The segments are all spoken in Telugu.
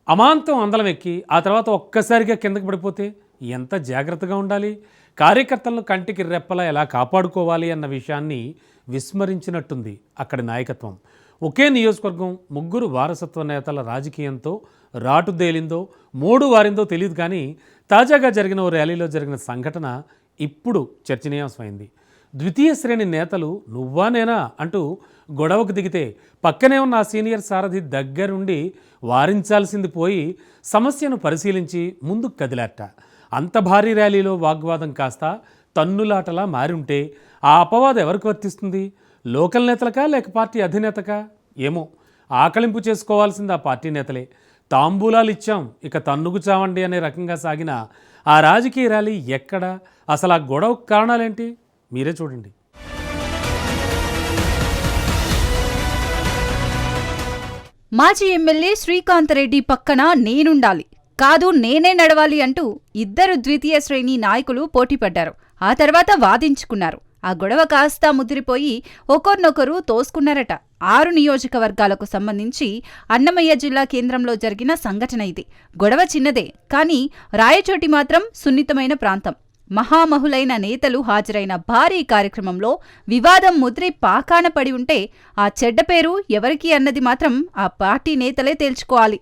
అమాంతం అందలం ఎక్కి ఆ తర్వాత ఒక్కసారిగా కిందకి పడిపోతే ఎంత జాగ్రత్తగా ఉండాలి, కార్యకర్తలను కంటికి రెప్పలా ఎలా కాపాడుకోవాలి అన్న విషయాన్ని విస్మరించినట్టుంది అక్కడి నాయకత్వం. ఒకే నియోజకవర్గం ముగ్గురు వారసత్వ నేతల రాజకీయంతో రాటుదేలిందో మూడు వారిందో తెలియదు, కానీ తాజాగా జరిగిన ఓ ర్యాలీలో జరిగిన సంఘటన ఇప్పుడు చర్చనీయాంశమైంది. ద్వితీయ శ్రేణి నేతలు నువ్వా నేనా అంటూ గొడవకు దిగితే పక్కనే ఉన్న ఆ సీనియర్ సారథి దగ్గరుండి వారించాల్సింది పోయి సమస్యను పరిశీలించి ముందుకు కదిలాట. అంత భారీ ర్యాలీలో వాగ్వాదం కాస్త తన్నులాటలా మారి ఉంటే ఆ అపవాదం ఎవరికి వర్తిస్తుంది? లోకల్ నేతలకా లేక పార్టీ అధినేతకా? ఏమో, ఆకలింపు చేసుకోవాల్సింది ఆ పార్టీ నేతలే. తాంబూలాలు ఇచ్చాం ఇక తన్నుకు చావండి అనే రకంగా సాగిన ఆ రాజకీయ ర్యాలీ ఎక్కడ? అసలు ఆ గొడవకు కారణాలేంటి? మీరే చూడండి. మాజీ ఎమ్మెల్యే శ్రీకాంత్ రెడ్డి పక్కన నేనుండాలి, కాదు నేనే నడవాలి అంటూ ఇద్దరు ద్వితీయ శ్రేణి నాయకులు పోటీపడ్డారు. ఆ తర్వాత వాదించుకున్నారు. ఆ గొడవ కాస్తా ముదిరిపోయి ఒకరినొకరు తోసుకున్నారట. 6 నియోజకవర్గాలకు సంబంధించి అన్నమయ్య జిల్లా కేంద్రంలో జరిగిన సంఘటన ఇది. గొడవ చిన్నదే, కానీ రాయచోటి మాత్రం సున్నితమైన ప్రాంతం. మహామహులైన నేతలు హాజరైన భారీ కార్యక్రమంలో వివాదం ముదిరి పాకాన పడి ఉంటే ఆ చెడ్డ పేరు ఎవరికి అన్నది మాత్రం ఆ పార్టీ నేతలే తేల్చుకోవాలి.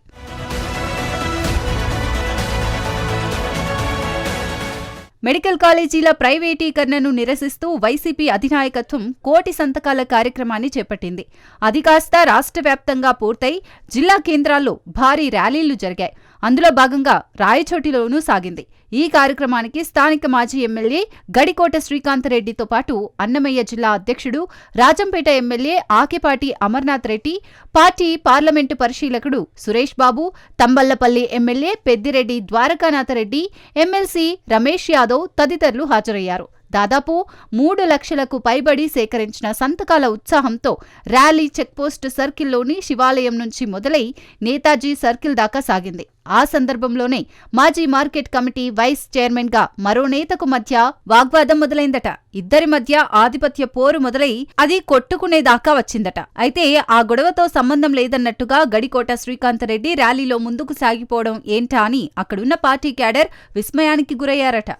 మెడికల్ కాలేజీల ప్రైవేటీకరణను నిరసిస్తూ వైసీపీ అధినాయకత్వం కోటి సంతకాల కార్యక్రమాన్ని చేపట్టింది. అది కాస్త రాష్ట్ర వ్యాప్తంగా పూర్తయి జిల్లా కేంద్రాల్లో భారీ ర్యాలీలు జరిగాయి. అందులో భాగంగా రాయచోటిలోనూ సాగింది. ఈ కార్యక్రమానికి స్థానిక మాజీ ఎమ్మెల్యే గడికోట శ్రీకాంత్ రెడ్డితో పాటు అన్నమయ్య జిల్లా అధ్యక్షుడు, Rajampet MLA Akepati Amarnath Reddy, party parliament పరిశీలకుడు సురేష్ బాబు, తంబళ్లపల్లి ఎమ్మెల్యే పెద్దిరెడ్డి ద్వారకానాథరెడ్డి, ఎమ్మెల్సీ రమేష్ యాదవ్ తదితరులు హాజరయ్యారు. దాదాపు 3 లక్షలకు పైబడి సేకరించిన సంతకాల ఉత్సాహంతో ర్యాలీ చెక్పోస్ట్ సర్కిల్లోని శివాలయం నుంచి మొదలై నేతాజీ సర్కిల్ దాకా సాగింది. ఆ సందర్భంలోనే మాజీ మార్కెట్ కమిటీ వైస్ చైర్మన్ గా మరో నేతకు మధ్య వాగ్వాదం మొదలైందట. ఇద్దరి మధ్య ఆధిపత్య పోరు మొదలై అది కొట్టుకునేదాకా వచ్చిందట. అయితే ఆ గొడవతో సంబంధం లేదన్నట్టుగా గడికోట శ్రీకాంత్ రెడ్డి ర్యాలీలో ముందుకు సాగిపోవడం ఏంటా అని అక్కడున్న పార్టీ క్యాడర్ విస్మయానికి గురయ్యారట.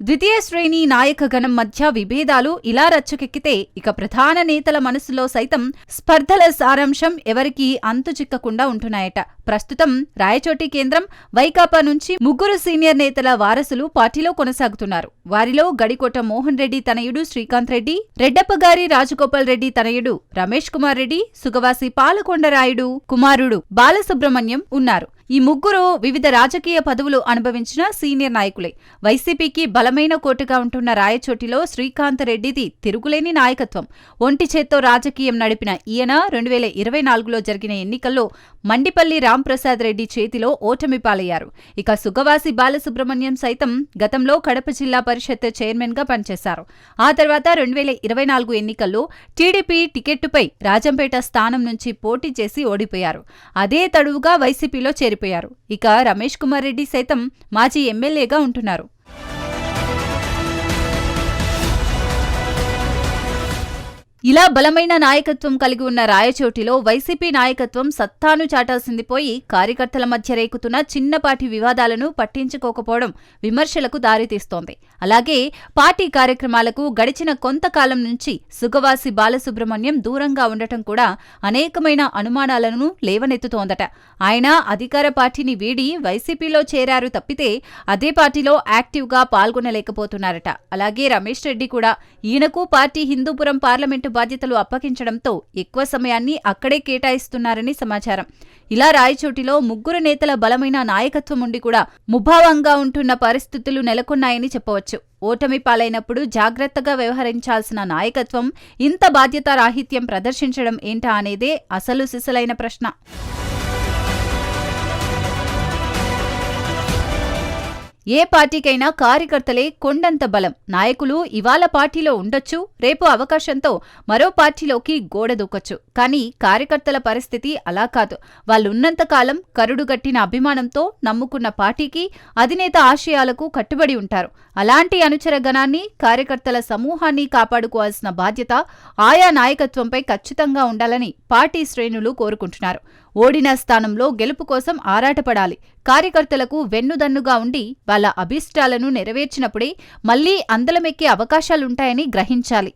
ద్వితీయ శ్రేణి నాయకగణం మధ్య విభేదాలు ఇలా రచ్చకెక్కితే ఇక ప్రధాన నేతల మనసులో సైతం స్పర్ధల సారాంశం ఎవరికీ అంతు చిక్కకుండా ఉంటున్నాయట. ప్రస్తుతం రాయచోటి కేంద్రం వైకాపా నుంచి 3 సీనియర్ నేతల వారసులు పార్టీలో కొనసాగుతున్నారు. వారిలో గడికోట మోహన్ రెడ్డి తనయుడు శ్రీకాంత్ రెడ్డి, రెడ్డప్పగారి రాజగోపాల్ రెడ్డి తనయుడు రమేష్ కుమార్ రెడ్డి, సుగవాసి పాలకొండరాయుడు కుమారుడు బాలసుబ్రహ్మణ్యం ఉన్నారు. ఈ 3 వివిధ రాజకీయ పదవులు అనుభవించిన సీనియర్ నాయకులే. వైసీపీకి బలమైన కోటగా ఉంటున్న రాయచోటిలో శ్రీకాంత్ రెడ్డిది తిరుగులేని నాయకత్వం. ఒంటి చేత్తో రాజకీయం నడిపిన ఈయన 2024లో జరిగిన ఎన్నికల్లో మండిపల్లి రాంప్రసాద్ రెడ్డి చేతిలో ఓటమి పాలయ్యారు. ఇక సుగవాసి బాలసుబ్రహ్మణ్యం సైతం గతంలో కడప జిల్లా పరిషత్ చైర్మన్ గా పనిచేశారు. ఆ తర్వాత 2024 ఎన్నికల్లో టీడీపీ టికెట్టుపై రాజంపేట స్థానం నుంచి పోటీ చేసి ఓడిపోయారు. అదే తడువుగా వైసీపీలో చేరిపోయారు. ఇక రమేష్ కుమార్ రెడ్డి సైతం మాజీ ఎమ్మెల్యేగా ఉంటున్నారు. ఇలా బలమైన నాయకత్వం కలిగి ఉన్న రాయచోటిలో వైసీపీ నాయకత్వం సత్తాను చాటాల్సింది పోయి కార్యకర్తల మధ్య రేకుతున్న చిన్నపాటి వివాదాలను పట్టించుకోకపోవడం విమర్శలకు దారితీస్తోంది. అలాగే పార్టీ కార్యక్రమాలకు గడిచిన కొంతకాలం నుంచి సుగవాసి బాలసుబ్రహ్మణ్యం దూరంగా ఉండటం కూడా అనేకమైన అనుమానాలను లేవనెత్తుతోందట. ఆయన అధికార పార్టీని వీడి వైసీపీలో చేరారు తప్పితే అదే పార్టీలో యాక్టివ్గా పాల్గొనలేకపోతున్నారట. అలాగే రమేష్ రెడ్డి కూడా ఈయనకు పార్టీ హిందూపురం పార్లమెంటు బాధ్యతలు అప్పగించడంతో ఎక్కువ సమయాన్ని అక్కడే కేటాయిస్తున్నారని సమాచారం. ఇలా రాయచోటిలో 3 నేతల బలమైన నాయకత్వం ఉండి కూడా ముభావంగా ఉంటున్న పరిస్థితులు నెలకొన్నాయని చెప్పవచ్చు. ఓటమి పాలైనప్పుడు జాగ్రత్తగా వ్యవహరించాల్సిన నాయకత్వం ఇంత బాధ్యతారాహిత్యం ప్రదర్శించడం ఏంటా అనేదే అసలు సిసలైన ప్రశ్న. ఏ పార్టీకైనా కార్యకర్తలే కొండంత బలం. నాయకులు ఇవాళ పార్టీలో ఉండొచ్చు, రేపు అవకాశంతో మరో పార్టీలోకి గోడ దూకొచ్చు. కానీ కార్యకర్తల పరిస్థితి అలా కాదు. వాళ్ళున్నంతకాలం కరుడుగట్టిన అభిమానంతో నమ్ముకున్న పార్టీకి, అధినేత ఆశయాలకు కట్టుబడి ఉంటారు. అలాంటి అనుచర గణాన్ని, కార్యకర్తల సమూహాన్ని కాపాడుకోవాల్సిన బాధ్యత ఆయా నాయకత్వంపై ఖచ్చితంగా ఉండాలని పార్టీ శ్రేణులు కోరుకుంటున్నారు. ఓడిన స్థానంలో గెలుపు కోసం ఆరాటపడాలి. కార్యకర్తలకు వెన్నుదన్నుగా ఉండి వాళ్ళ అభీష్టాలను నెరవేర్చినప్పుడే మళ్లీ అందలమెక్కే అవకాశాలుంటాయని గ్రహించాలి.